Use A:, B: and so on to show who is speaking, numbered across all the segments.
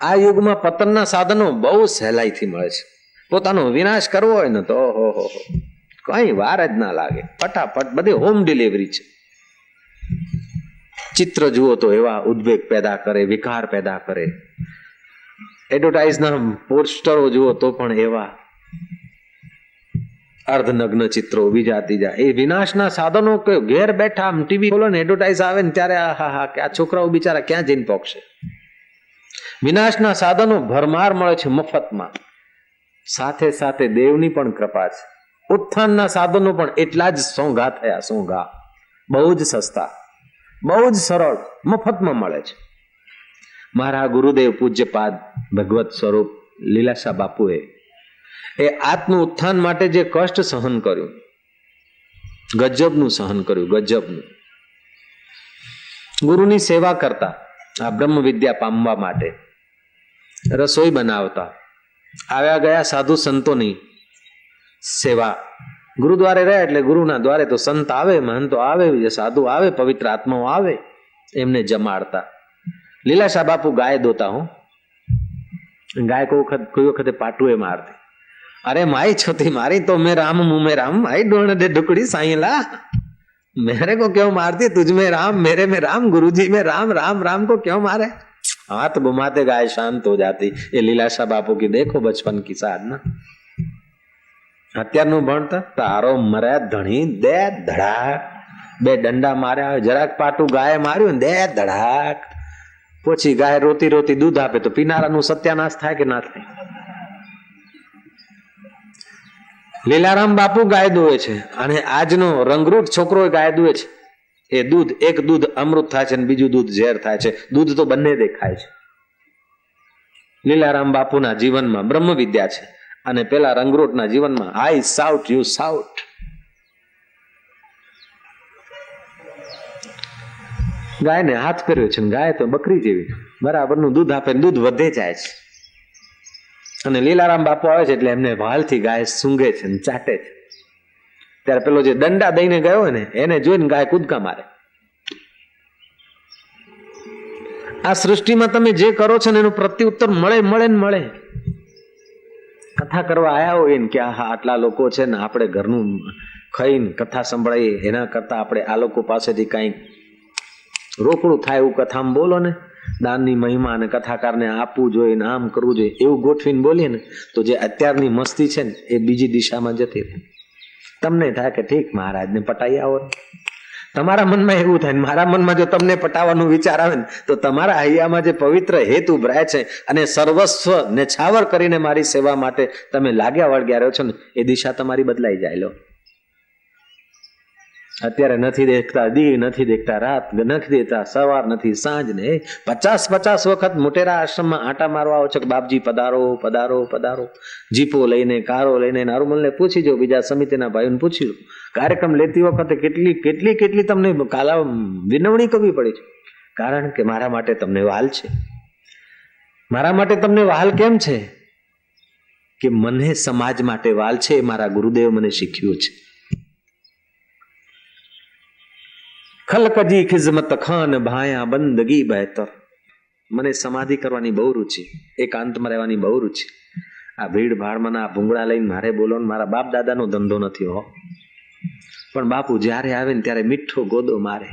A: આ યુગમાં પતનના સાધનો બહુ સહેલાઈથી મળે છે. પોતાનો વિનાશ કરવો હોય ને તો ઓહો કઈ વાર જ ના લાગે, ફટાફટ બધી હોમ ડિલિવરી છે. ચિત્ર જુઓ તો એવા ઉદ્વેગ પેદા કરે, વિકાર પેદા કરે. એડવર્ટાઇઝના પોસ્ટરો જુઓ તો પણ એવા અર્ધનગ્ન ચિત્રો બીજા ત્રીજા. એ વિનાશના સાધનો કે ઘેર બેઠા આમ ટીવી ખોલો ને એડવર્ટાઇઝ આવે ને ત્યારે હા કે આ છોકરાઓ બિચારા ક્યાં જઈને પહોંચશે. વિનાશના સાધનો ભરમાર મળે છે મફતમાં. સાથે સાથે દેવની પણ કૃપા છે. ઉત્થાનના સાધનો પણ એટલા જ સોંઘા થયા, સોંઘા, બહુ જ સસ્તા, બહુ જ સરળ, મફતમાં મળે છે. મારા ગુરુદેવ પૂજ્યપાદ ભગવત સ્વરૂપ લીલાશા બાપુએ એ આત્મ ઉત્થાન માટે જે કષ્ટ સહન કર્યું, ગજબનું સહન કર્યું, ગજબનું. ગુરુની સેવા કરતા, આ બ્રહ્મ વિદ્યા પામવા માટે રસોઈ બનાવતા, આવ્યા ગયા સાધુ સંતોની સેવા. ગુરુદ્વારે રહ્યા એટલે ગુરુના દ્વારે તો સંત આવે, મહંતો આવે, સાધુ આવે, પવિત્ર આત્માઓ આવે, એમને જમાડતા. લીલાશા બાપુ ગાય દોતા. ગાય કોઈ વખતે પાટુએ મારતી. અરે માઈ છોતી મારી તો મેં રામ મુँह में राम, आई डोण दे ढुकड़ी साईला, मेरे को क्यों मारती, तुझ में राम मेरे में राम, गुरुजी में राम, राम राम को क्यों मारे. हाथ घुमाते गाय शांत हो जाती. ये लीलाशा बापू की देखो बचपन की साधना. અત્યારનું ભણતર તારો મરે ધણી દે ધડાક, બે દંડા માર્યા, જરાક પાટું ગાય માર્યું દે ધડાક, પછી ગાય રોતી રોતી દૂધ આપે તો પીનારાનું સત્યાનાશ થાય કે ના થાય. લીલારામ બાપુ ગાય દુએ છે અને આજનો રંગરૂટ છોકરો ગાય દુએ છે. એ દૂધ, એક દૂધ અમૃત થાય છે અને બીજું દૂધ ઝેર થાય છે. દૂધ તો બંને દેખાય છે. લીલારામ બાપુના જીવનમાં બ્રહ્મ વિદ્યા છે અને પેલા રંગરૂટના જીવનમાં આઈ સાઉટ યુ સાઉટ. ગાયને હાથ ફેરવ્યો છે, ગાય તો બકરી જેવી બરાબરનું દૂધ આપે, દૂધ વધે જાય છે. અને લીલારામ બાપુ આવે છે એટલે એમને વાલથી ગાય સૂંઘે છે ને ચાટે છે. ત્યારે પેલો જે દંડા દઈને ગયો હોય ને એને જોઈને ગાય કૂદકા મારે. આ સૃષ્ટિમાં તમે જે કરો છો ને એનું પ્રત્યુત્તર મળે મળે ને મળે. કથા કરવા આયા હોય ને કે હા આટલા લોકો છે ને આપણે ઘરનું ખાઈને કથા સંભળાઈએ, એના કરતા આપણે આ લોકો પાસેથી કાંઈક રોકડું થાય એવું કથામાં બોલો ને, દાનની મહિમા અને કથાકારને આપવું જોઈએ ને આમ કરવું જોઈએ એવું ગોઠવીને બોલીએ ને તો જે અત્યારની મસ્તી છે ને એ બીજી દિશામાં જતી રહે. તમને થાય કે ઠીક મહારાજને પટાઈ આવો. તમારા મનમાં એવું થાય, મારા મનમાં જો તમને પટાવવાનો વિચાર આવે ને તો તમારા હૈયામાં જે પવિત્ર હેત ઉભરાય છે અને સર્વસ્વ ને છાવર કરીને મારી સેવા માટે તમે લાગ્યા વળગ્યા રહ્યો છો ને એ દિશા તમારી બદલાઈ જાય. લો અત્યારે નથી દેખતા દી, નથી દેખતા રાત, નથી દેતા સવાર, નથી સાંજ ને 50 વખત મોટેરા આશ્રમમાં આટા મારવા આવો છો કે બાપજી પધારો પધારો પધારો. જીપો લઈને, કારો લઈને, નારુમલને પૂછી જો, બીજા સમિતિના ભાઈઓને પૂછી લો. કાર્યક્રમ લેતી વખતે કેટલી કેટલી કેટલી તમને કાલા વિનવણી કરવી પડી છે. કારણ કે મારા માટે તમને વહાલ છે. મારા માટે તમને વહાલ કેમ છે કે મને સમાજ માટે વહાલ છે. મારા ગુરુદેવ મને શીખ્યું છે. ખલકજી ખિઝમત ખાન ભાયા બંદગી બહેતર. મને સમાધિ કરવાની બહુ રુચિ, એકાંતમાં રહેવાની બહુ રુચિ. આ ભીડ ભાડમાં આ ભૂંગળા લઈને મારે બોલવાનો મારા બાપ દાદાનો ધંધો નથી હો. પણ બાપુ જ્યારે આવે ને ત્યારે મીઠો ગોદો મારે.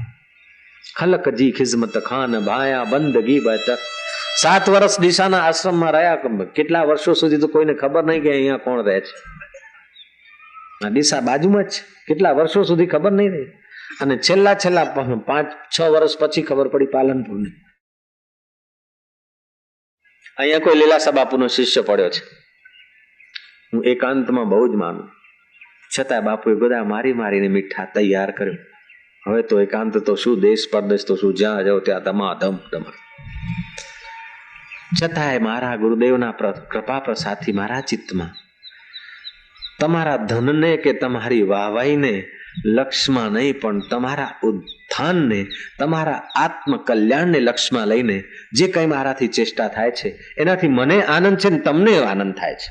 A: ખલકજી ખિઝમત ખાન ભાયા બંદગી બહેતર. 7 વર્ષ દિશાના આશ્રમમાં રહ્યા. કેટલા વર્ષો સુધી તો કોઈને ખબર નહીં કે અહીંયા કોણ રહે છે. આ દિશા બાજુમાં જ છે. કેટલા વર્ષો સુધી ખબર નહીં રહી. અને છેલ્લા 5-6 વર્ષ પછી ખબર પડી પાલનપુરને. અહીંયા કોઈ લીલાશા બાપુનો શિષ્ય પડ્યો છે. હું એકાંતમાં બહુ જ માનું, છતાં બાપુએ બધા મારી મારીને મીઠા તૈયાર કર્યો. હવે તો એકાંત તો શું, દેશ પરદેશ તો શું, જ્યાં જાઓ ત્યાં ધમાધમ ધમા. છતાંય મારા ગુરુદેવના કૃપા પ્રસાદથી મારા ચિત્તમાં તમારા ધનને કે તમારી વાહવાઈને લક્ષ્યમાં નહીં પણ તમારા ઉત્થાનને, તમારા આત્મ કલ્યાણને લક્ષ્યમાં લઈને જે કંઈ મારાથી ચેષ્ટા થાય છે એનાથી મને આનંદ છે ને તમને આનંદ થાય છે.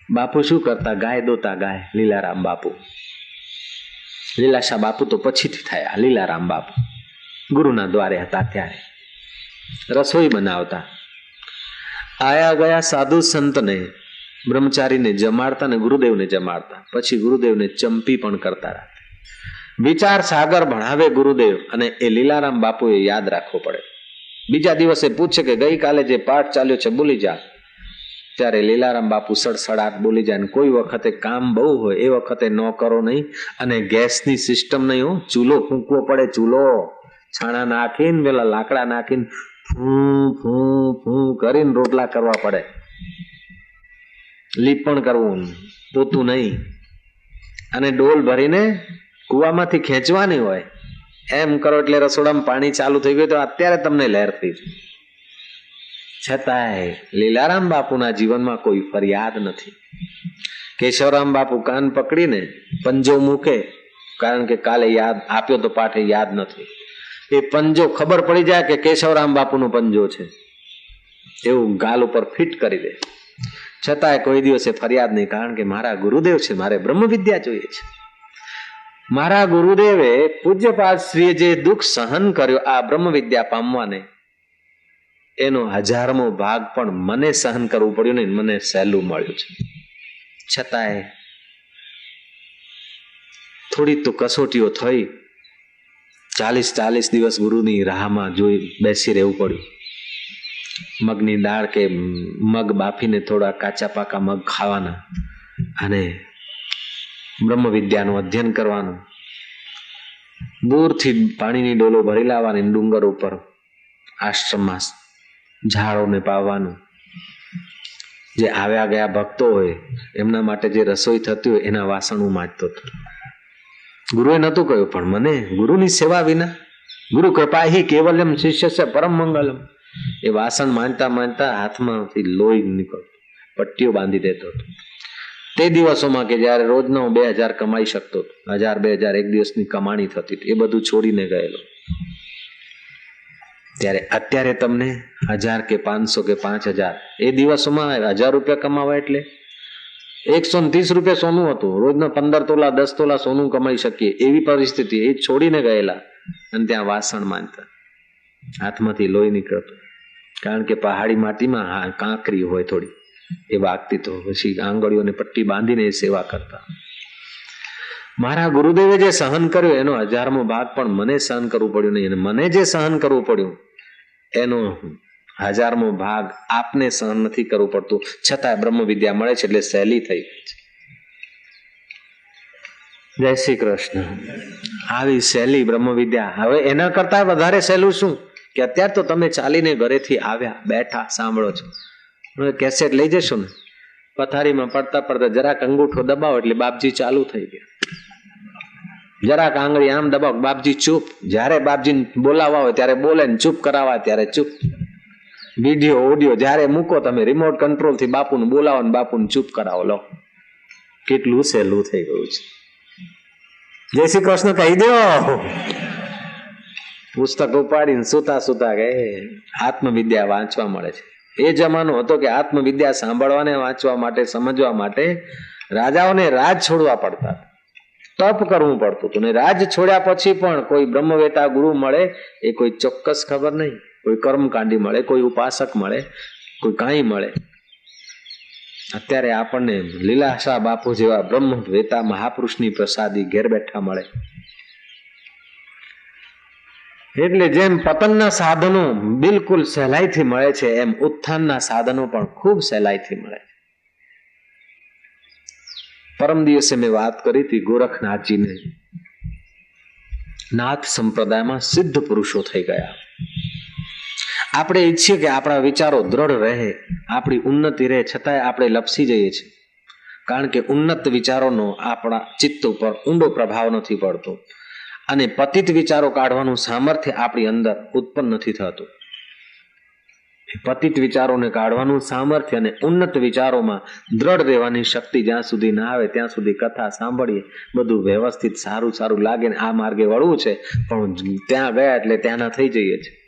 A: બાપુ શું કરતા? ગાય દોતા. ગાય લીલારામ બાપુ. લીલાશા બાપુ તો પછીથી થયા. લીલારામ બાપુ ગુરુના દ્વારે હતા ત્યારે રસોઈ બનાવતા. આયા ગયા સાધુ સંતને, બ્રહ્મચારીને જમાડતા ને ગુરુદેવને જમાડતા. પછી ગુરુદેવને ચંપી પણ કરતા. વિચાર સાગર ભણાવે ગુરુદેવ, અને એ લીલારામ બાપુએ યાદ રાખવો પડે. બીજા દિવસે પૂછે કે ગઈકાલે જે પાઠ ચાલ્યો છે બોલી જા. ત્યારે લીલારામ બાપુ સડસડાટ બોલી જાય. કોઈ વખતે કામ બહુ હોય એ વખતે ન કરો નહીં. અને ગેસની સિસ્ટમ નહીં હો, ચૂલો ફૂંકવો પડે. ચૂલો છાણા નાખીને પેલા લાકડા નાખીને ફૂં ફૂં ફૂં કરીને રોટલા કરવા પડે. લીપણ કરવું, પોતું નહીં. અને ડોલ ભરીને કુવામાંથી ખેંચવાની હોય. એમ કરો એટલે રસોડામાં પાણી ચાલુ થઈ ગયું તો અત્યારે તમને લહેર થઈ. છતાંય લીલારામ બાપુના જીવનમાં કોઈ ફરિયાદ નથી. કેશવરામ બાપુ કાન પકડીને પંજો મૂકે, કારણ કે કાલે યાદ આપ્યો તો પાઠે યાદ નથી. એ પંજો ખબર પડી જાય કે કેશવરામ બાપુનો પંજો છે એવું ગાલ ઉપર ફિટ કરી દે. છતાંય કોઈ દિવસે ફરિયાદ નહીં, કારણ કે મારા ગુરુદેવ છે, મારે બ્રહ્મ વિદ્યા જોઈએ છે. મારા ગુરુદેવે પૂજ્યપાદશ્રીએ જે દુઃખ સહન કર્યો આ બ્રહ્મ વિદ્યા પામવાને, એનો 1000મો ભાગ પણ મને સહન કરવું પડ્યું ને, મને સહેલું મળ્યું છે. છતાંય થોડી તો કસોટીઓ થઈ. 40 દિવસ ગુરુની રાહમાં જોઈ બેસી રહેવું પડ્યું. મગની દાળ કે મગ બાફીને થોડા કાચા પાકા મગ ખાવાના અને બ્રહ્મ વિદ્યાનું અધ્યયન કરવાનું. દૂરથી પાણીની ડોલો ભરી લાવવાની, ડુંગર ઉપર આશ્રમમાં ઝાડોને પાવાનું. જે આવ્યા ગયા ભક્તો હોય એમના માટે જે રસોઈ થતી હોય એના વાસણ હું માંજતો હતો. ગુરુએ નહોતું કહ્યું, પણ મને ગુરુની સેવા વિના, ગુરુ કૃપા હિ કેવલમ શિષ્યસ્ય પરમ મંગલમ, એ વાસણ માંજતા માંજતા હાથમાંથી લોહી નીકળતું, પટ્ટીઓ બાંધી દેતો હતો. તે દિવસોમાં કે જયારે રોજનો 2000 કમાઈ શકતો, 1000-2000 એક દિવસની કમાણી થતી, એ બધું છોડીને ગયેલો. ત્યારે અત્યારે તમને 1000 કે 500 કે 5000, એ દિવસોમાં 1000 રૂપિયા કમાવા એટલે 130 રૂપિયા સોનું હતું. રોજના 15 તોલા 10 તોલા સોનું કમાઈ શકીએ એવી પરિસ્થિતિ. એ છોડીને ગયેલા અને ત્યાં વાસણ માંજતા, હાથમાંથી લોહી નીકળતું. કારણ કે પહાડી માટીમાં કાંકરી હોય થોડી, એ વાગતી, તો પછી આંગળીઓને પટ્ટી બાંધીને એ સેવા કરતા. મારા ગુરુદેવે જે સહન કર્યું એનો 1000મો ભાગ પણ મને સહન કરવું પડ્યું નહીં. અને મને જે સહન કરવું પડ્યું એનો 1000મો ભાગ આપને સહન નથી કરવું પડતું. છતાં બ્રહ્મ વિદ્યા મળે છે એટલે સહેલી થઈ ગઈ છે. જય શ્રી કૃષ્ણ. આવી સહેલી બ્રહ્મ વિદ્યા, હવે એના કરતા વધારે સહેલું શું કે અત્યારે તો તમે ચાલીને ઘરેથી આવ્યા, બેઠા, સાંભળો છો. કેસેટ લઈ જશો ને, પથારીમાં પડતા પડતા જરાક અંગૂઠો દબાવો એટલે બાપજી ચાલુ થઈ ગયા. જરાક આંગળી આમ દબાવો, બાપજી ચૂપ. જયારે બાપજી બોલાવવા હોય ત્યારે બોલે, ને ચૂપ કરાવવા ત્યારે ચૂપ. વિડીયો ઓડિયો જયારે મૂકો તમે રિમોટ કંટ્રોલ થી બાપુને બોલાવો ને બાપુને ચૂપ કરાવો. લો કેટલું સહેલું થઈ ગયું છે. જય શ્રી કૃષ્ણ કહી દો. પુસ્તક ઉપાડીને સુતા સુતા કે આત્મવિદ્યા વાંચવા મળે છે. એ જમાનો હતો કે આત્મવિદ્યા સાંભળવાને, વાંચવા માટે, સમજવા માટે રાજાઓને રાજ છોડવા પડતા, તપ કરવું પડતું હતું. ને રાજ છોડ્યા પછી પણ કોઈ બ્રહ્મવેતા ગુરુ મળે એ કોઈ ચોક્કસ ખબર નહીં. કોઈ કર્મકાંડી મળે, કોઈ ઉપાસક મળે, કોઈ કાંઈ મળે. અત્યારે આપણને લીલાશાહ બાપુ જેવા બ્રહ્મવેતા મહાપુરુષની પ્રસાદી ઘેર બેઠા મળે. એટલે જેમ પતનના સાધનો બિલકુલ સહેલાઈથી મળે છે, એમ ઉત્થાનના સાધનો પણ ખૂબ સહેલાઈથી મળે છે. પરમ દિવસે મેં વાત કરી હતી ગોરખનાથજીને. નાથ સંપ્રદાયમાં સિદ્ધ પુરુષો થઈ ગયા. આપણે ઈચ્છીએ કે આપણા વિચારો દ્રઢ રહે, આપણી ઉન્નતિ રહે, છતાંય આપણે લપસી જઈએ છીએ. કારણ કે ઉન્નત વિચારોનો આપણા ચિત્ત ઉપર ઊંડો પ્રભાવ નથી પડતો, અને પતિત વિચારો કાઢવાનું સામર્થ્ય આપણી અંદર ઉત્પન્ન નથી થતું. પતિત વિચારોને કાઢવાનું સામર્થ્ય અને ઉન્નત વિચારોમાં દ્રઢ રહેવાની શક્તિ જ્યાં સુધી ના આવે ત્યાં સુધી કથા સાંભળીએ, બધું વ્યવસ્થિત સારું સારું લાગે ને આ માર્ગે વળવું છે, પણ ત્યાં ગયા એટલે ત્યાંના થઈ જઈએ છીએ.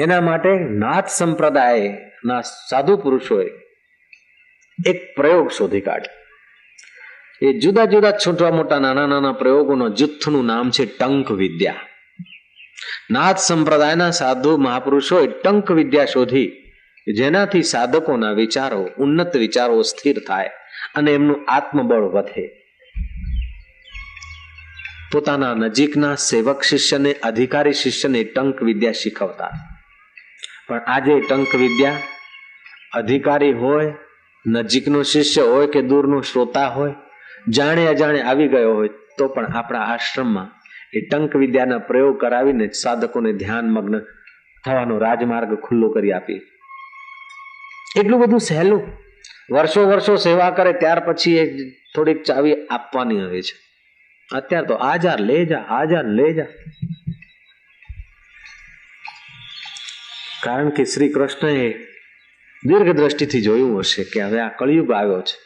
A: એના માટે નાથ સંપ્રદાયના સાધુ પુરુષોએ એક પ્રયોગ શોધી કાઢ્યો. એ જુદા જુદા છોટા મોટા નાના નાના પ્રયોગોનો જૂથનું નામ છે ટંક વિદ્યા. નાથ સંપ્રદાયના સાધુ મહાપુરુષોએ ટંક વિદ્યા શોધી જેનાથી સાધકોના વિચારો, ઉન્નત વિચારો સ્થિર થાય અને એમનું આત્મબળ વધે. પોતાના નજીકના સેવક શિષ્યને, અધિકારી શિષ્યને ટંક વિદ્યા શીખવતા. પણ આજે ટંક વિદ્યા અધિકારી હોય, નજીકનો શિષ્ય હોય કે દૂરનો શ્રોતા હોય, જાણે અજાણે આવી ગયો હોય તો પણ આપણા આશ્રમમાં એ ટંક વિદ્યાના પ્રયોગ કરાવીને સાધકોને ધ્યાન મગ્ન થવાનો રાજમાર્ગ ખુલ્લો કરી આપીએ. એટલું બધું સહેલું. વર્ષો વર્ષો સેવા કરે ત્યાર પછી એ થોડીક ચાવી આપવાની આવે છે. અત્યારે તો આજા લે જા, આજા લે જા. કારણ કે શ્રી કૃષ્ણએ દીર્ઘ દ્રષ્ટિથી જોયું હશે કે હવે આ કળિયુગ આવ્યો છે.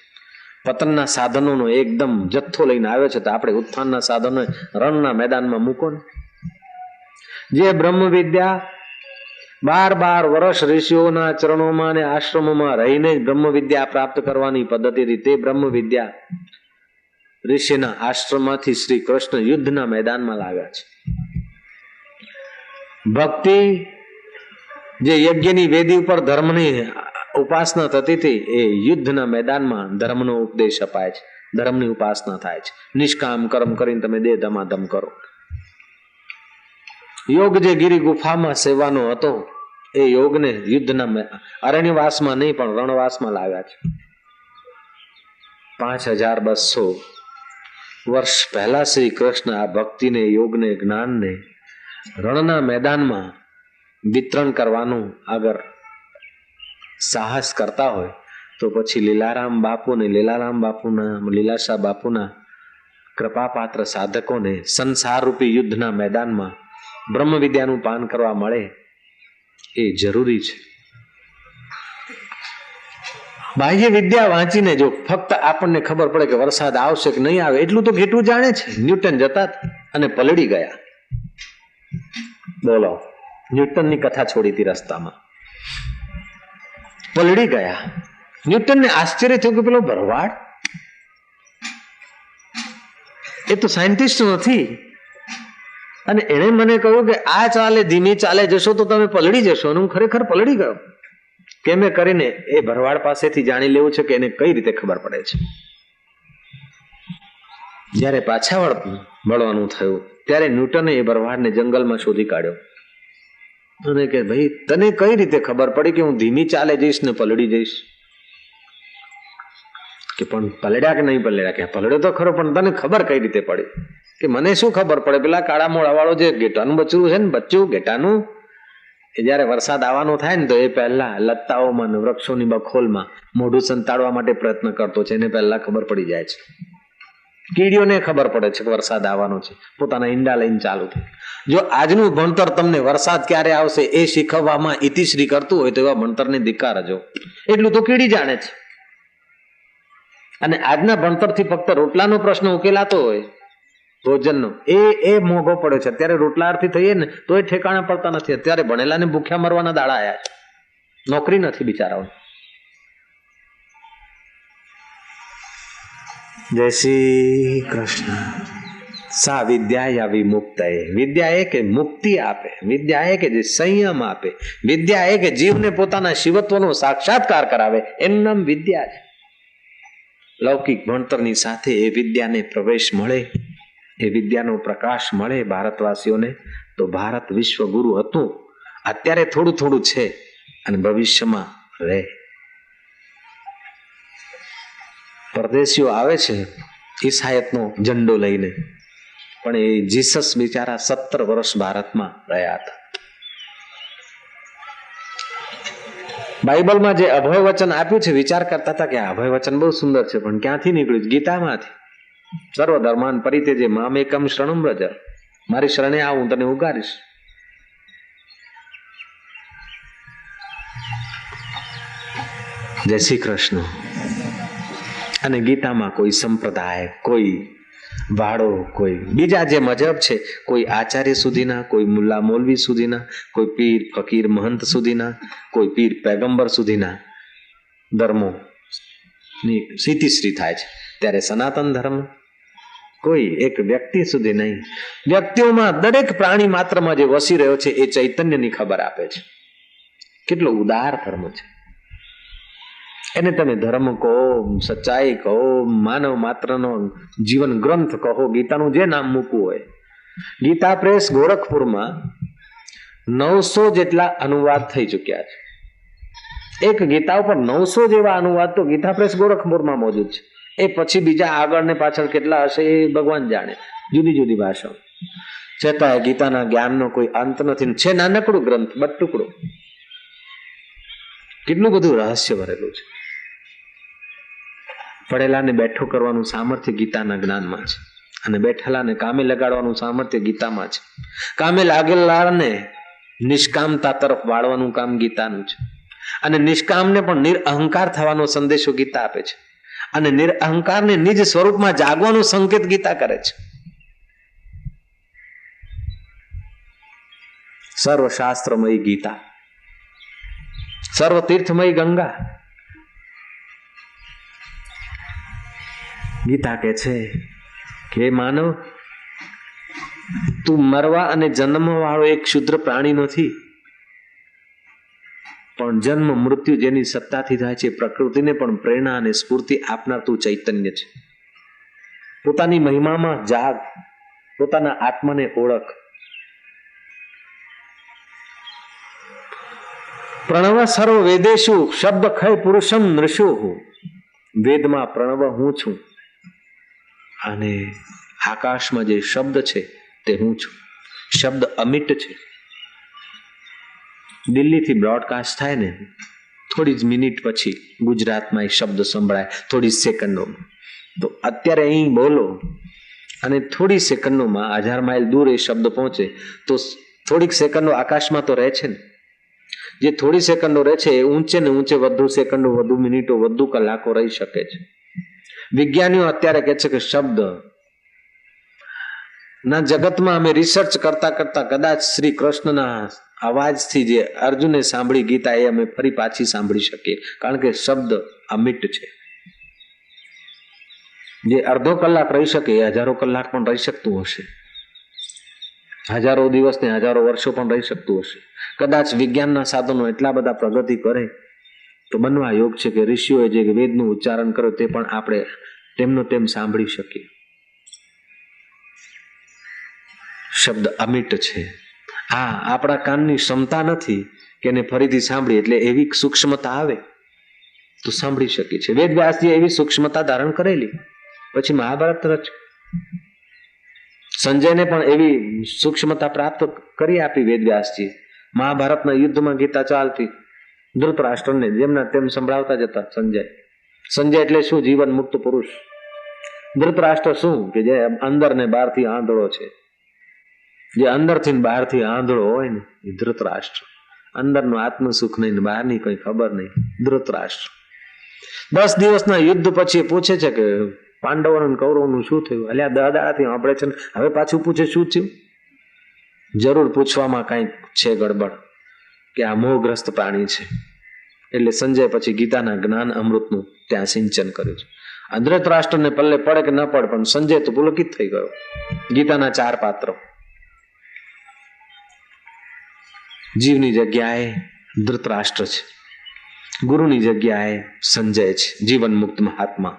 A: પતનના સાધનોનો એકદમ જથ્થો લઈને આવ્યો છે, તો આપણે ઉત્થાનના સાધનો રણના મેદાનમાં મૂકો ને. જે બ્રહ્મ વિદ્યા 12 વર્ષ ઋષિઓના ચરણોમાં અને આશ્રમોમાં રહીને જ બ્રહ્મ વિદ્યા પ્રાપ્ત કરવાની પદ્ધતિ હતી, તે બ્રહ્મ વિદ્યા ઋષિના આશ્રમમાંથી શ્રી કૃષ્ણ યુદ્ધના મેદાનમાં લાવ્યા છે. ભક્તિ જે યજ્ઞની વેદી ઉપર ધર્મની ઉપાસના થતી હતી, એ યુદ્ધના મેદાનમાં ધર્મનો ઉપદેશ અપાય છે, ધર્મની ઉપાસના થાય છે. નિષ્કામ કર્મ કરીને તમે દેહ ધમાધમ કરો. યોગ જે ગિરી ગુફામાં સેવાનો હતો, એ યોગને યુદ્ધના અરણ્યવાસમાં નહીં પણ રણવાસમાં લાવ્યા છે. 5200 વર્ષ પહેલા શ્રી કૃષ્ણ આ ભક્તિને, યોગને, જ્ઞાનને રણના મેદાનમાં વિતરણ કરવાનું અગર સાહસ કરતા હોય તો પછી લીલારામ બાપુ ને લીલારામ બાપુના, લીલાશા બાપુના કૃપાપાત્ર સાધકોને સંસાર રૂપી યુદ્ધના મેદાનમાં બ્રહ્મ વિદ્યાનું પાન કરવા મળે એ જરૂરી છે. બાહ્ય વિદ્યા વાંચીને જો ફક્ત આપણને ખબર પડે કે વરસાદ આવશે કે નહીં આવે એટલું તો ઘેટું જાણે છે. ન્યૂટન જતા અને પલળી ગયા. બોલો, ન્યૂટનની કથા છોડી હતી રસ્તામાં, પલળી ગયા. ન્યૂટનને આશ્ચર્ય થયું કે પેલો ભરવાડ, એ તો સાયન્ટિસ્ટ નથી, અને એણે મને કહ્યું કે આ ચાલે, ધીમી ચાલે જશો તો તમે પલળી જશો. અને હું ખરેખર પલળી ગયો. કેમ કરીને એ ભરવાડ પાસેથી જાણી લેવું છે કે એને કઈ રીતે ખબર પડે છે. જયારે પાછા વળવાનું થયું ત્યારે ન્યૂટને એ ભરવાડને જંગલમાં શોધી કાઢ્યો અને કે ભાઈ તને કઈ રીતે ખબર પડી કે હું ધીમી ચાલે જઈશ ને પલળી જઈશ? કે પણ પલળ્યા કે નહીં પલળ્યા? કે પલળ્યો તો ખરો, પણ તને ખબર કઈ રીતે પડી? કે મને શું ખબર પડે, પેલા કાળા મોળા વાળો જે ઘેટાનું બચ્ચું છે ને, બચ્ચું ઘેટાનું, એ જયારે વરસાદ આવવાનો થાય ને તો એ પહેલા લતાઓમાં ને વૃક્ષોની બખોલમાં મોઢું સંતાડવા માટે પ્રયત્ન કરતો છે, એને પહેલા ખબર પડી જાય છે. કીડીઓને ખબર પડે છે કે વરસાદ આવવાનો છે, પોતાના ઈંડા લઈને ચાલુ થાય. જો આજનું ભણતર તમને વરસાદ ક્યારે આવશે એ શીખવવામાં ઇતિશ્રી કરતું હોય તો એવા ભણતરને ધિક્કાર જો. એટલું તો કીડી જાણે છે. અને આજના ભણતરથી ફક્ત રોટલાનો પ્રશ્ન ઉકેલાતો હોય, ભોજનનો, એ મોંઘો પડ્યો છે. અત્યારે રોટલાથી થઈએ ને તો એ ઠેકાણા પડતા નથી. અત્યારે ભણેલાને ભૂખ્યા મરવાના દાડા આયા છે, નોકરી નથી બિચારાઓ. જય શ્રી કૃષ્ણ. સા વિદ્યા વિમુક્ત, વિદ્યા એ કે મુક્તિ આપે, વિદ્યા એ કે જે સંયમ આપે, વિદ્યા એ કે જીવને પોતાના શિવત્વનો સાક્ષાત્કાર કરાવે, એનું નામ વિદ્યા છે. લૌકિક ભણતરની સાથે એ વિદ્યાને પ્રવેશ મળે, એ વિદ્યાનો પ્રકાશ મળે ભારતવાસીઓને, તો ભારત વિશ્વગુરુ હતું, અત્યારે થોડું થોડું છે અને ભવિષ્યમાં રહે. પરદેશીઓ આવે છે ઈસાયતનો ઝંડો લઈને, પણ એ જીસસ બિચારા 17 વર્ષ ભારતમાં રહ્યા હતા. બાઇબલમાં જે અભય વચન આપ્યું છે, વિચાર કરતા હતા કે આ અભય વચન બહુ સુંદર છે, પણ ક્યાંથી નીકળ્યું? ગીતામાંથી. સર્વ ધર્માન પરિત્યજ્ય મામ એકમ શરણમ વ્રજ, મારી શરણે આવ, હું તને ઉગારીશ. જય શ્રી કૃષ્ણ. અને ગીતામાં કોઈ સંપ્રદાય, કોઈ વાળો, કોઈ બીજા જે મજહબ છે, કોઈ આચાર્ય સુધીના, કોઈ મુલ્લા મૌલવી સુધીના, કોઈ પીર ફકીર મહંત સુધીના, કોઈ પીર પેગંબર સુધીના ધર્મો ની સ્થિતિશ્રી થાય છે. ત્યારે સનાતન ધર્મ કોઈ એક વ્યક્તિ સુધી નહીં, વ્યક્તિઓમાં દરેક પ્રાણી માત્રમાં જે વસી રહ્યો છે એ ચૈતન્યની ખબર આપે છે. કેટલો ઉદાર ધર્મ છે. એને તમે ધર્મ કહો, સચ્ચાઈ કહો, માનવ માત્રનો જીવન ગ્રંથ કહો, ગીતાનું જે નામ મૂકવું હોય. ગીતા પ્રેસ ગોરખપુરમાં 900 જેટલા અનુવાદ થઈ ચુક્યા છે. એક ગીતા ઉપર 900 જેવા અનુવાદ તો ગીતા પ્રેસ ગોરખપુરમાં મોજૂદ છે. એ પછી બીજા આગળ ને પાછળ કેટલા હશે એ ભગવાન જાણે, જુદી જુદી ભાષાઓ. છતાં ગીતાના જ્ઞાનનો કોઈ અંત નથી. છે નાનકડું ગ્રંથ, બટુકડું. કેટલું બધું રહસ્ય ભરેલું છે. પડેલાને બેઠો કરવાનું સામર્થ્ય ગીતાના જ્ઞાનમાં છે, અને બેઠેલાને કામે લગાડવાનું સામર્થ્ય ગીતામાં છે. કામે લાગેલાને નિષ્કામતા તરફ વાળવાનું કામ ગીતાનું છે, અને નિષ્કામને પણ નિરઅહંકાર થવાનો સંદેશો ગીતા આપે છે, અને નિરઅહંકારને નિજ સ્વરૂપમાં જાગવાનો સંકેત ગીતા કરે છે. સર્વશાસ્ત્રમય ગીતા, સર્વ તીર્થમય ગંગા. ગીતા કહે છે કે માનવ, તું મરવા અને જન્મ વાળો એક ક્ષુદ્ર પ્રાણી નથી, પણ જન્મ મૃત્યુ જેની સત્તાથી થાય છે, પ્રકૃતિને પણ પ્રેરણા અને સ્ફૂર્તિ આપનાર તું ચૈતન્ય છે. પોતાની મહિમામાં જાગ, પોતાના આત્માને ઓળખ. પ્રણવ સર્વ વેદેશુ શબ્દ ખય પુરુષમ નૃષુ. વેદમાં પ્રણવ હું છું, અને આકાશમાં જે શબ્દ છે તે હું છું. શબ્દ અમિટ છે. દિલ્હીથી બ્રોડકાસ્ટ થાય ને, થોડી જ મિનિટ પછી ગુજરાતમાં એ શબ્દ સંભળાય, થોડી સેકન્ડોમાં. તો અત્યારે અહીં બોલો અને થોડી સેકન્ડોમાં 1000 માઇલ દૂર એ શબ્દ પહોંચે, તો થોડીક સેકન્ડો આકાશમાં તો રહે છે ને. જે થોડી સેકન્ડો રહે છે એ ઊંચે ને ઊંચે વધુ સેકન્ડો, વધુ મિનિટો, વધુ કલાકો રહી શકે છે. વિજ્ઞાનીઓ અત્યારે કહે છે કે શબ્દ ના જગતમાં અમે રિસર્ચ કરતા કરતા કદાચ શ્રી કૃષ્ણના અવાજથી જે અર્જુને સાંભળી ગીતા, એ અમે ફરી પાછી સાંભળી શકીએ, કારણ કે શબ્દ અમિટ છે. જે અડધો કલાક રહી શકે એ 1000 કલાક પણ રહી શકતું હશે, 1000 દિવસ ને 1000 વર્ષો પણ રહી શકતું હશે. કદાચ વિજ્ઞાનના સાધનો એટલા બધા પ્રગતિ કરે તો બનવા યોગ છે કે ઋષિઓએ જે વેદનું ઉચ્ચારણ કર્યું તે પણ આપણે તેમનો તેમ સાંભળી શકીએ. શબ્દ અમિટ છે. હા, આપણા કાનની ક્ષમતા નથી કે એને ફરીથી સાંભળી, એટલે એવી સૂક્ષ્મતા આવે તો સાંભળી શકીએ છીએ. વેદ વ્યાસજીએ એવી સૂક્ષ્મતા ધારણ કરેલી, પછી મહાભારત રચ. સંજયને પણ એવી સૂક્ષ્મતા પ્રાપ્ત કરી આપી વેદ વ્યાસજી. મહાભારતના યુદ્ધમાં ગીતા ચાલતી, ધૃતરાષ્ટ્રને જેમના તેમ સંભળાવતા જતા સંજય. સંજય એટલે શું? જીવન મુક્ત પુરુષ. ધૃતરાષ્ટ્ર શું? કે જે અંદર ને બહારથી આંધળો છે. જે અંદરથી ને બહારથી આંધળો હોય ને એ ધૃતરાષ્ટ્ર. અંદરનું આત્મ સુખ નહીં, બહારની કઈ ખબર નહીં, ધૃતરાષ્ટ્ર. 10 દિવસના યુદ્ધ પછી પૂછે છે કે પાંડવોનું કૌરવનું શું થયું? અલ્યા દાદાથી સાંભળે છે, હવે પાછું પૂછે શું થયું? જરૂર પૂછવામાં કઈક છે ગડબડ, કે આ મોહગ્રસ્ત પ્રાણી છે. એટલે સંજય પછી ગીતાના જ્ઞાન અમૃતનું ત્યાં સિંચન કર્યું છે. ધૃતરાષ્ટ્રને પલ્લે પડે કે ન પડે, પણ સંજય તો પુલકિત થઈ ગયો. ગીતાના 4 પાત્રો. જીવની જગ્યાએ ધૃતરાષ્ટ્ર છે, ગુરુની જગ્યાએ સંજય છે, જીવન મુક્ત મહાત્મા.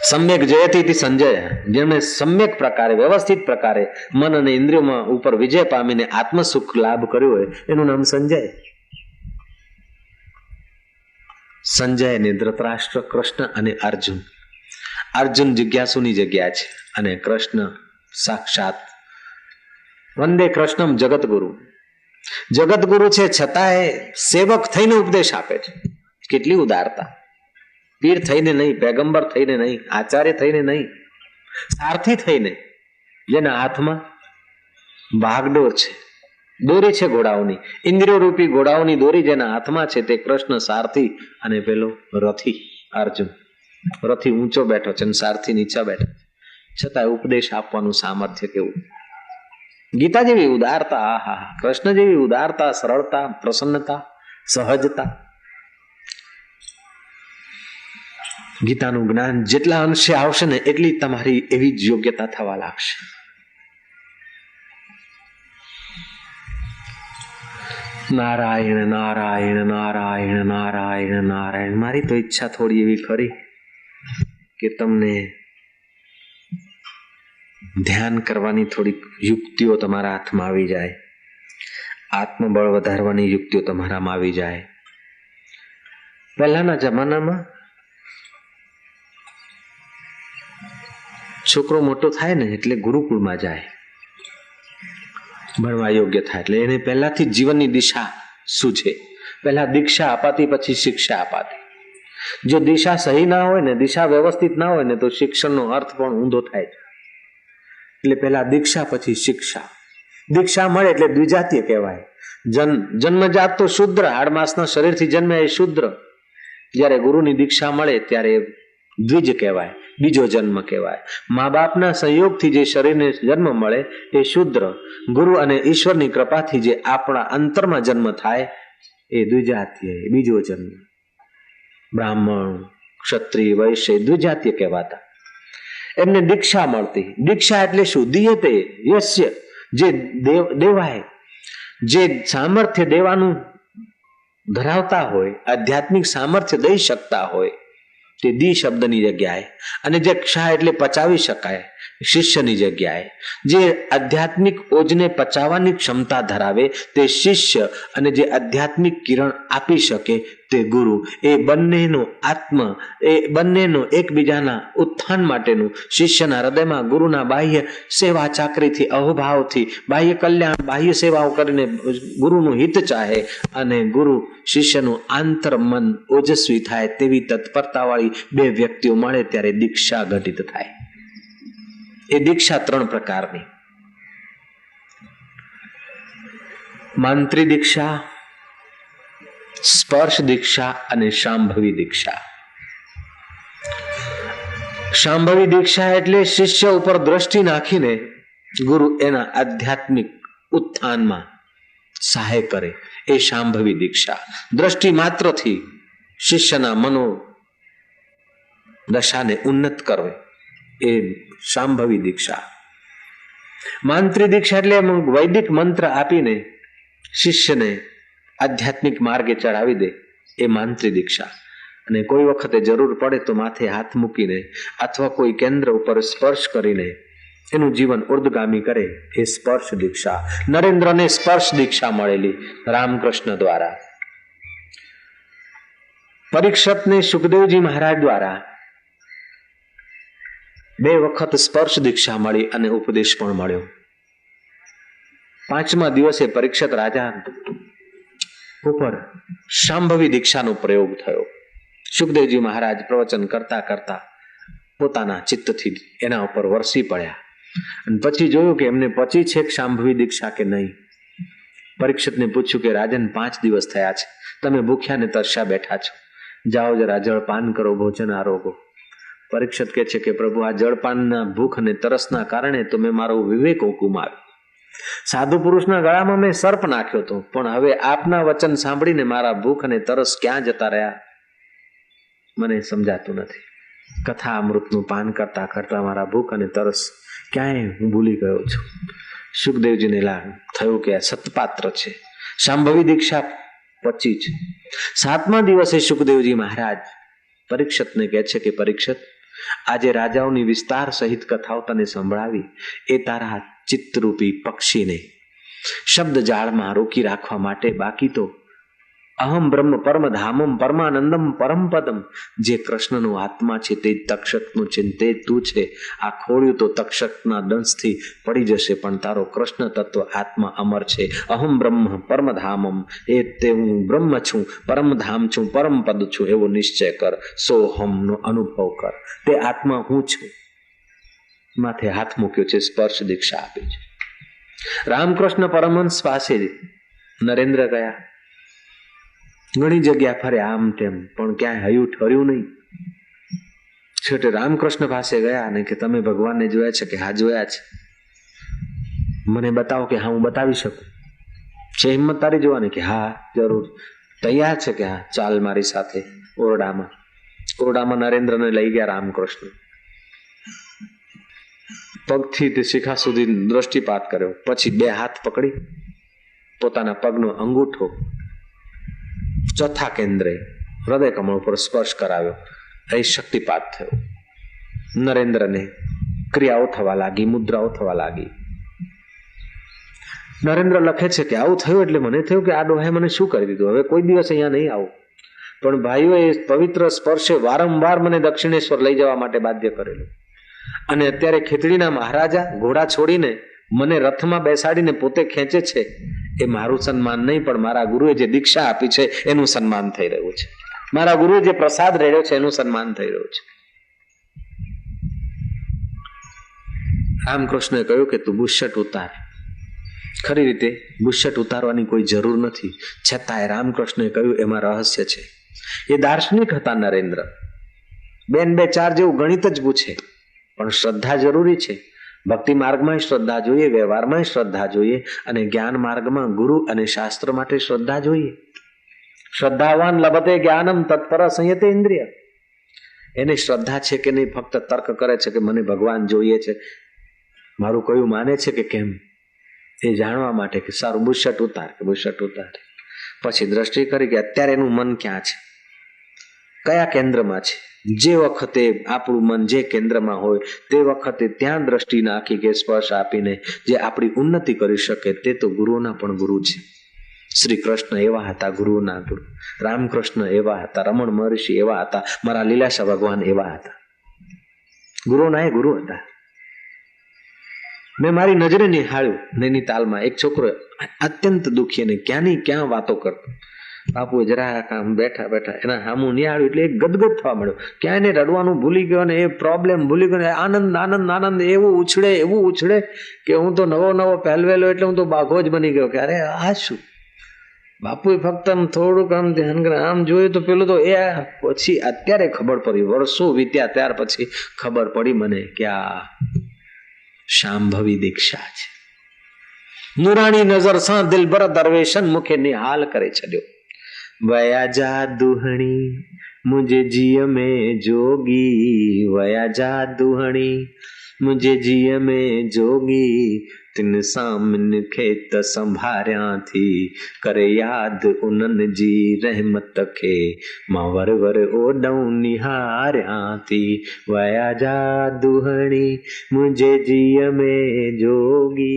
A: સમ્યક જયતી સંજય, જેમણે સમ્યક પ્રકારે, વ્યવસ્થિત પ્રકારે મન અને ઇન્દ્રિયોમાં ઉપર વિજય પામીને આત્મસુખ લાભ કર્યો હોય એનું નામ સંજય. સંજય ને ધૃતરાષ્ટ્ર, કૃષ્ણ અને અર્જુન. અર્જુન જિજ્ઞાસુની જગ્યા છે, અને કૃષ્ણ સાક્ષાત વંદે કૃષ્ણમ જગતગુરુ. જગતગુરુ છે છતાંય સેવક થઈને ઉપદેશ આપે છે. કેટલી ઉદારતા! પીર થઈને નહીં, પેગંબર થઈને નહીં, આચાર્ય થઈને નહીં, સારથી થઈને. જેના હાથમાં ભાગડોર છે, દોરી છે ઘોડાઓની, ઇન્દ્રિયો રૂપી ઘોડાઓની દોરી જેના હાથમાં છે તે કૃષ્ણ સારથી, અને પેલો રથી અર્જુન. રથી ઊંચો બેઠો છે અને સારથી નીચા બેઠો છે, છતાં ઉપદેશ આપવાનું સામર્થ્ય કેવું! ગીતા જેવી ઉદારતા, આહા! કૃષ્ણ જેવી ઉદારતા, સરળતા, પ્રસન્નતા, સહજતા. ગીતાનું જ્ઞાન જેટલા અંશે આવશે ને એટલી તમારી એવી જ યોગ્યતા થવા લાગશે. નારાયણ નારાયણ નારાયણ નારાયણ નારાયણ. મારી તો ઈચ્છા થોડી એવી ખરી કે તમને ધ્યાન કરવાની થોડીક યુક્તિઓ તમારા હાથમાં આવી જાય, આત્મબળ વધારવાની યુક્તિઓ તમારામાં આવી જાય. પહેલાના જમાનામાં છોકરો મોટો થાય ને એટલે ગુરુકુળમાં જાય, ભણવા યોગ્ય થાય એટલે એને પહેલાથી જીવનની દિશા શું છે, પહેલા દીક્ષા અપાતી, પછી શિક્ષા અપાતી. જો દિશા સહી ના હોય ને, દિશા વ્યવસ્થિત ના હોય ને, તો શિક્ષણનો અર્થ પણ ઊંધો થાય છે. એટલે પહેલા દીક્ષા પછી શિક્ષા. દીક્ષા મળે એટલે દ્વિજાતીય કહેવાય. જન્મજાત તો શુદ્ર, આડમાસના શરીરથી જન્મે એ શુદ્ર. જ્યારે ગુરુની દીક્ષા મળે ત્યારે દ્વિજ કહેવાય, બીજો જન્મ કહેવાય. મા બાપના સંયોગથી જે શરીરને જન્મ મળે એ શુદ્ર. ગુરુ અને ઈશ્વરની કૃપાથી જે આપણા અંતરમાં જન્મ થાય એ દ્વિજાતીય, બીજો જન્મ. બ્રાહ્મણ, ક્ષત્રિય, વૈશ્ય દ્વિજાતીય કહેવાતા. એમને દીક્ષા મળતી. દીક્ષા એટલે શું? દીયતે યસ્ય, જે દેવાય, જે સામર્થ્ય દેવાનું ધરાવતા હોય, આધ્યાત્મિક સામર્થ્ય દઈ શકતા હોય તે દી શબ્દની જગ્યાએ, અને જે ક્ષા એટલે પચાવી શકાય શિષ્યની જગ્યાએ, જે આધ્યાત્મિક ઓજને પચાવવાની ક્ષમતા ધરાવે તે શિષ્ય, અને જે આધ્યાત્મિક કિરણ આપી શકે તે ગુરુ. એ બંનેનો આત્મ, એ બંનેનો એકબીજાના ઉત્થાન માટેનું, શિષ્યના હૃદયમાં ગુરુના બાહ્ય સેવા ચાકરીથી, અહોભાવથી, બાહ્ય કલ્યાણ, બાહ્ય સેવાઓ કરીને ગુરુનું હિત ચાહે, અને ગુરુ શિષ્યનું આંતર મન ઓજસ્વી થાય તેવી તત્પરતાવાળી બે વ્યક્તિઓ મળે ત્યારે દીક્ષા ઘટિત થાય. એ દીક્ષા ત્રણ પ્રકારની: મંત્રી દીક્ષા, સ્પર્શ દીક્ષા અને શાંભવી દીક્ષા. શાંભવી દીક્ષા એટલે શિષ્ય ઉપર દ્રષ્ટિ નાખીને ગુરુ એના આધ્યાત્મિક ઉત્થાનમાં સહાય કરે, એ શાંભવી દીક્ષા. દ્રષ્ટિ માત્રથી શિષ્યના મનો દશાને ઉન્નત કરવે એ શાંભવી દીક્ષા. મંત્રી દીક્ષા એટલે વૈદિક મંત્ર આપીને શિષ્યને આધ્યાત્મિક માર્ગે ચડાવી દે એ મંત્રી દીક્ષા. અને કોઈ વખતે જરૂર પડે તો માથે હાથ મૂકીને અથવા કોઈ કેન્દ્ર ઉપર સ્પર્શ કરીને એનું જીવન ઉર્ધગામી કરે એ સ્પર્શ દીક્ષા. નરેન્દ્રને સ્પર્શ દીક્ષા મળેલી રામકૃષ્ણ દ્વારા. પરીક્ષિતને સુખદેવજી મહારાજ દ્વારા 2 વખત સ્પર્શ દીક્ષા મળી અને ઉપદેશ પણ મળ્યો. 5મા દિવસે પરીક્ષિત રાજા ઉપર શાંભવી દીક્ષાનો પ્રયોગ થયો. સુખદેવજી મહારાજ પ્રવચન કરતા કરતા પોતાના ચિત્તથી એના ઉપર વરસી પડ્યા, અને પછી જોયું કે એમને પચી છે શાંભવી દીક્ષા કે નહીં. પરીક્ષિતને પૂછ્યું કે રાજન, 5 દિવસ થયા છે, તમે ભૂખ્યા ને તરસ્યા બેઠા છો, જાઓ જરા જળપાન કરો, ભોજન આરોગો. પરીક્ષિત કહે છે કે પ્રભુ, આ જળપાનના ભૂખ અને તરસના કારણે તો મેં મારો વિવેક ગુમાવ્યો. સાધુ પુરુષના ગળામાં મેં સર્પ નાખ્યો હતો, પણ હવે આપના વચન સાંભળીને મારા ભૂખ અને તરસ ક્યાં જતા રહ્યા મને સમજાતું નથી. કથા અમૃતનું પાન કરતા કરતા મારા ભૂખ અને તરસ ક્યાંય હું ભૂલી ગયો છું. સુખદેવજીને થયું કે આ સતપાત્ર છે. શાંભવી દીક્ષા પચી છે. 7મા દિવસે સુખદેવજી મહારાજ પરીક્ષિતને કહે છે કે પરીક્ષિત, આજે રાજાઓની વિસ્તાર સહિત કથાઓ તને સંભળાવી, એ તારા ચિત્તરૂપી પક્ષીને શબ્દ જાળમાં રોકી રાખવા માટે. બાકી તો અહમ બ્રહ્મ પરમ ધામમ પરમાનંદમ પરમ પદમ, જે કૃષ્ણનો આત્મા છે તે તક્ષકનું છે, તે તું છે. આ ખોળ્યું તો તક્ષકના દંશથી પડી જશે, પણ તારો કૃષ્ણ તત્વ આત્મા અમર છે. અહમ બ્રહ્મ પરમ ધામમ, એ તે હું બ્રહ્મ છું, પરમ ધામ છું, પરમ પદ છું, એવો નિશ્ચય કર. સોહમનો અનુભવ કર, તે આત્મા હું છું. માથે હાથ મૂક્યો છે, સ્પર્શ દીક્ષા આપી છે. રામકૃષ્ણ પરમહંસ પાસે નરેન્દ્ર ગયા. ઘણી જગ્યા ફર્યા આમ તેમ, પણ ક્યાંય હયું ઠર્યું નહીં. છેવટે રામકૃષ્ણ પાસે ગયા અને કે તમે ભગવાનને જોયા છે? કે હા જોયા છે. મને બતાવો. કે હા હું બતાવી શકું. છે હિંમત તારી જોવાની? કે હા જરૂર. તૈયાર છે? કે હા ચાલ મારી સાથે ઓરડામાં. ઓરડામાં નરેન્દ્રને લઈ ગયા રામકૃષ્ણ. પગથી તે શિખા સુધી દ્રષ્ટિપાત કર્યો, પછી બે હાથ પકડી પોતાના પગનો અંગૂઠો ચોથા કેન્દ્રે હૃદય કમળ ઉપર સ્પર્શ કરાવ્યો. એ શક્તિપાત થયો. નરેન્દ્રને ક્રિયાઓ થવા લાગી, મુદ્રાઓ થવા લાગી. નરેન્દ્ર લખે છે કે આવું થયું એટલે મને થયું કે આ ડોહાએ મને શું કરી દીધું, હવે કોઈ દિવસ અહીંયા નહીં આવું. પણ ભાઈઓ, એ પવિત્ર સ્પર્શે વારંવાર મને દક્ષિણેશ્વર લઈ જવા માટે બાધ્ય કરેલું. અને અત્યારે ખેતડીના મહારાજા ઘોડા છોડીને મને રથમાં બેસાડીને પોતે ખેંચે છે. એ મારું સન્માન નહીં, પણ મારા ગુરુએ જે દીક્ષા આપી છે એનું સન્માન થઈ રહ્યું છે. મારા ગુરુએ જે પ્રસાદ રેડ્યો છે એનું સન્માન થઈ રહ્યું છે. રામકૃષ્ણએ કહ્યું કે તું બુશર્ટ ઉતાર. ખરી રીતે બુશર્ટ ઉતારવાની કોઈ જરૂર નથી, છતાંય રામકૃષ્ણએ કહ્યું એમાં રહસ્ય છે. એ દાર્શનિક હતા નરેન્દ્ર. બેન બે ચાર જેવું ગણિત જ પૂછે, પણ શ્રદ્ધા જરૂરી છે. ભક્તિ માર્ગમાં શ્રદ્ધા જોઈએ, વ્યવહારમાં શ્રદ્ધા જોઈએ, અને જ્ઞાન માર્ગમાં ગુરુ અને શાસ્ત્ર માટે શ્રદ્ધા જોઈએ. શ્રદ્ધાવાન લભતે જ્ઞાનમ તત્પર સંયતે ઇન્દ્રિય. એને શ્રદ્ધા છે કે નહીં, ફક્ત તર્ક કરે છે કે મને ભગવાન જોઈએ છે, મારું કયું માને છે કે કેમ, એ જાણવા માટે કે સારું બુશર્ટ ઉતાર, કે બુશર્ટ ઉતાર. પછી દ્રષ્ટિ કરી કે અત્યારે એનું મન ક્યાં છે, કયા કેન્દ્રમાં છે. જે વખતે આપણું મન જે કેન્દ્રમાં હોય તે વખતે ત્યાં દ્રષ્ટિ નાખી કે સ્પર્શ આપીને જે આપણી ઉન્નતિ કરી શકે તે તો ગુરુના પણ ગુરુ છે. શ્રી કૃષ્ણ એવા હતા, ગુરુના ગુરુ. રામકૃષ્ણ એવા હતા, રમણ મહર્ષિ એવા હતા, મારા લીલાશા ભગવાન એવા હતા. ગુરુના એ ગુરુ હતા. મેં મારી નજરે નિહાળ્યું નૈનીતાલમાં એક છોકરો અત્યંત દુઃખી અને ક્યાંની ક્યાં વાતો કરતો. બાપુ જરા આમ બેઠા બેઠા એના સામું નિહાળ્યું એટલે એક ગદગદ થવા મળ્યો. ક્યાં એને રડવાનું ભૂલી ગયો અને એ પ્રોબ્લેમ ભૂલી ગયો. આનંદ આનંદ આનંદ એવું ઉછળે કે હું તો નવો પહેલવેલો એટલે હું તો બાઘો જ બની ગયો કે અરે આ શું. બાપુએ ફક્ત આમ થોડુંક આમ ધ્યાન કરે, આમ જોયું તો પેલું તો એ પછી અત્યારે ખબર પડી, વર્ષો વીત્યા ત્યાર પછી ખબર પડી મને કે આ શાંભવી દીક્ષા છે. નુરાણી નજર સા દિલબર દરવેશન મુખે નિહાલ કરે છલ્યો. વયા જા દુહણી મુझे जिय में जोगी, वया जा दुहणी मुझे जिय में जोगी, तिन सामन खेत संभार्या थी, करे याद उनन जी रहमत के, मां वर वर ओडऊ निहार्या थी. वया जा दुहणी मुझे जिय में जोगी.